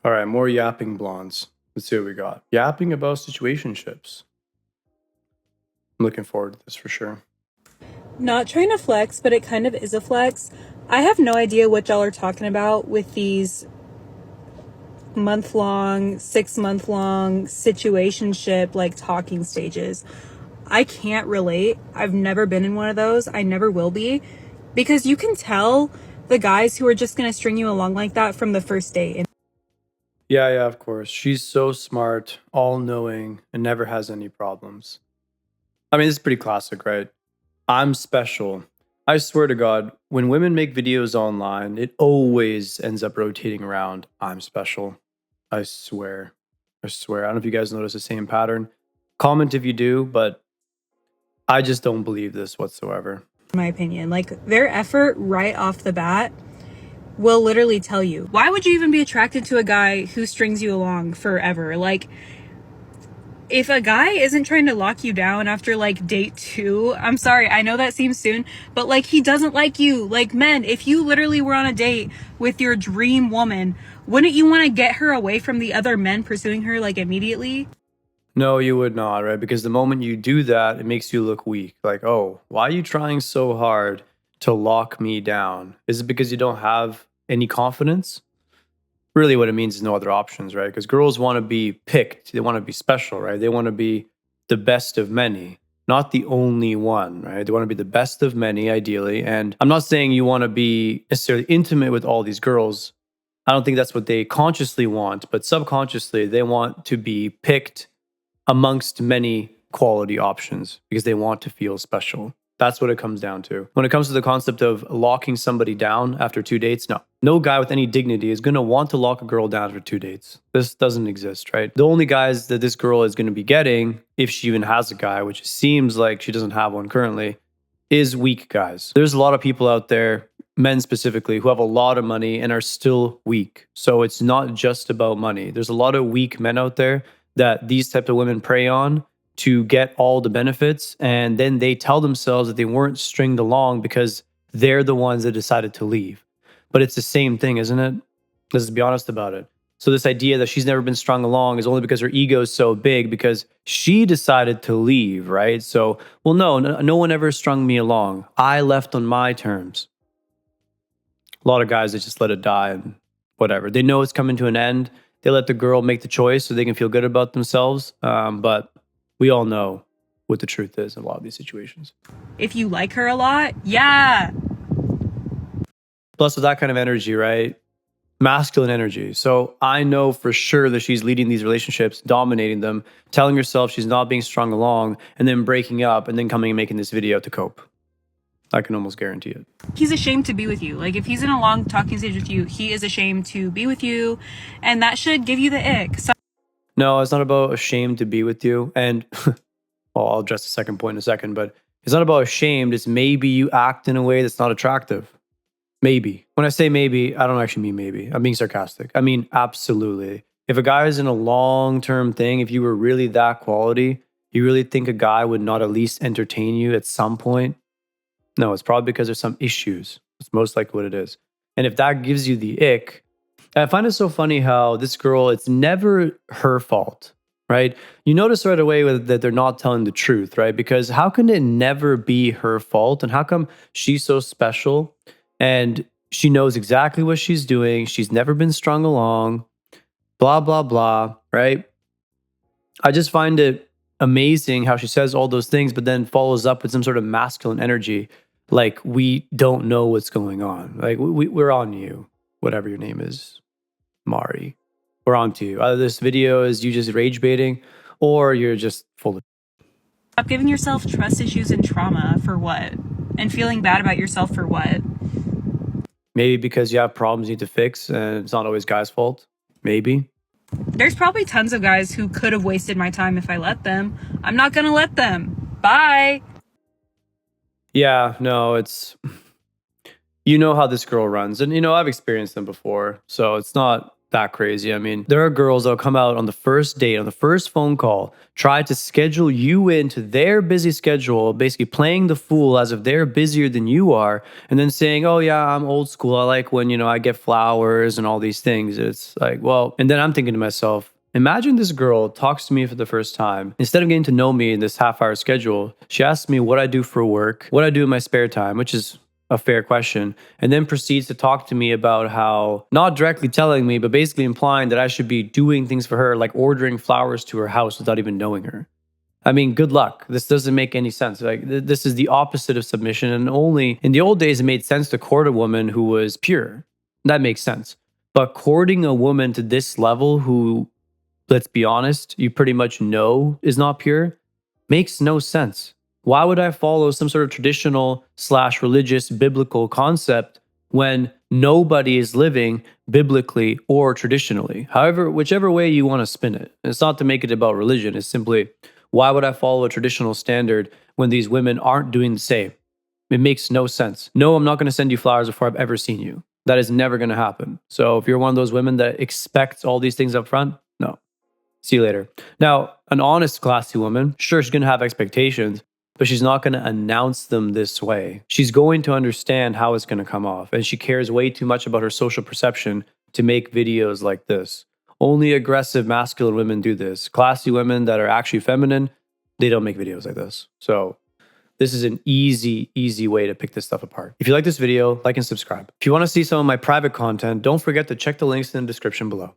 All right, more yapping blondes. Let's see what we got. Yapping about situationships. I'm looking forward to this for sure. Not trying to flex, but it kind of is a flex. I have no idea what y'all are talking about with these month-long, 6-month-long situationship like talking stages. I can't relate. I've never been in one of those. I never will be, because you can tell the guys who are just going to string you along like that from the first date. Yeah, of course. She's so smart, all-knowing, and never has any problems. I mean, it's pretty classic, right? I'm special. I swear to God, when women make videos online, it always ends up rotating around, I'm special. I swear. I swear. I don't know if you guys notice the same pattern. Comment if you do, but I just don't believe this whatsoever. In my opinion, like, their effort right off the bat will literally tell you. Why would you even be attracted to a guy who strings you along forever? Like, if a guy isn't trying to lock you down after like date 2, I'm sorry, I know that seems soon, but like, he doesn't like you. Like, men, if you literally were on a date with your dream woman, wouldn't you want to get her away from the other men pursuing her like immediately? No, you would not, right? Because the moment you do that, it makes you look weak. Like, oh, why are you trying so hard to lock me down? Is it because you don't have any confidence? Really, what it means is no other options, right? Because girls want to be picked, they want to be special, right? They want to be the best of many, not the only one, right? They want to be the best of many, ideally. And I'm not saying you want to be necessarily intimate with all these girls. I don't think that's what they consciously want, but subconsciously, they want to be picked amongst many quality options because they want to feel special. That's what it comes down to. When it comes to the concept of locking somebody down after 2 dates, no guy with any dignity is going to want to lock a girl down after 2 dates. This doesn't exist, right? The only guys that this girl is going to be getting, if she even has a guy, which seems like she doesn't have one currently, is weak guys. There's a lot of people out there, men specifically, who have a lot of money and are still weak. So it's not just about money. There's a lot of weak men out there that these type of women prey on to get all the benefits, and then they tell themselves that they weren't stringed along because they're the ones that decided to leave. But it's the same thing, isn't it? Let's be honest about it. So this idea that she's never been strung along is only because her ego is so big because she decided to leave, right? So, well, no one ever strung me along. I left on my terms. A lot of guys that just let it die and whatever. They know it's coming to an end. They let the girl make the choice so they can feel good about themselves. But we all know what the truth is in a lot of these situations. If you like her a lot, yeah. Plus, with that kind of energy, right? Masculine energy. So I know for sure that she's leading these relationships, dominating them, telling herself she's not being strung along, and then breaking up, and then coming and making this video to cope. I can almost guarantee it. He's ashamed to be with you. Like, if he's in a long talking stage with you, he is ashamed to be with you, and that should give you the ick. So no, it's not about ashamed to be with you. And well, I'll address the second point in a second, but it's not about ashamed. It's maybe you act in a way that's not attractive. Maybe. When I say maybe, I don't actually mean maybe. I'm being sarcastic. I mean, absolutely. If a guy is in a long-term thing, if you were really that quality, you really think a guy would not at least entertain you at some point? No, it's probably because there's some issues. It's most likely what it is. And if that gives you the ick, I find it so funny how this girl, it's never her fault, right? You notice right away that they're not telling the truth, right? Because how can it never be her fault? And how come she's so special and she knows exactly what she's doing? She's never been strung along, blah, blah, blah, right? I just find it amazing how she says all those things, but then follows up with some sort of masculine energy. Like, we don't know what's going on. Like, we're on you, whatever your name is, Mari. We're on to you. Either this video is you just rage baiting, or you're just full of. stop giving yourself trust issues and trauma for what? And feeling bad about yourself for what? Maybe because you have problems you need to fix, and it's not always guys' fault. Maybe. There's probably tons of guys who could have wasted my time if I let them. I'm not gonna let them. Bye. Yeah, no, you know how this girl runs. And, I've experienced them before. So it's not that crazy. I mean, there are girls that'll come out on the first date, on the first phone call, try to schedule you into their busy schedule, basically playing the fool as if they're busier than you are, and then saying, "Oh yeah, I'm old school. I like when, I get flowers and all these things." It's like, well, and then I'm thinking to myself, imagine this girl talks to me for the first time. Instead of getting to know me in this half-hour schedule, she asks me what I do for work, what I do in my spare time, which is a fair question, and then proceeds to talk to me about how, not directly telling me, but basically implying that I should be doing things for her, like ordering flowers to her house without even knowing her. I mean, good luck. This doesn't make any sense. Like, this is the opposite of submission. And only in the old days, it made sense to court a woman who was pure. That makes sense. But courting a woman to this level who, let's be honest, you pretty much know is not pure, makes no sense. Why would I follow some sort of traditional slash religious biblical concept when nobody is living biblically or traditionally? However, whichever way you want to spin it. It's not to make it about religion. It's simply, why would I follow a traditional standard when these women aren't doing the same? It makes no sense. No, I'm not going to send you flowers before I've ever seen you. That is never going to happen. So if you're one of those women that expects all these things up front, no. See you later. Now, an honest, classy woman, sure, she's going to have expectations, but she's not going to announce them this way. She's going to understand how it's going to come off, and she cares way too much about her social perception to make videos like this. Only aggressive, masculine women do this. Classy women that are actually feminine, they don't make videos like this. So this is an easy, easy way to pick this stuff apart. If you like this video, like and subscribe. If you want to see some of my private content, don't forget to check the links in the description below.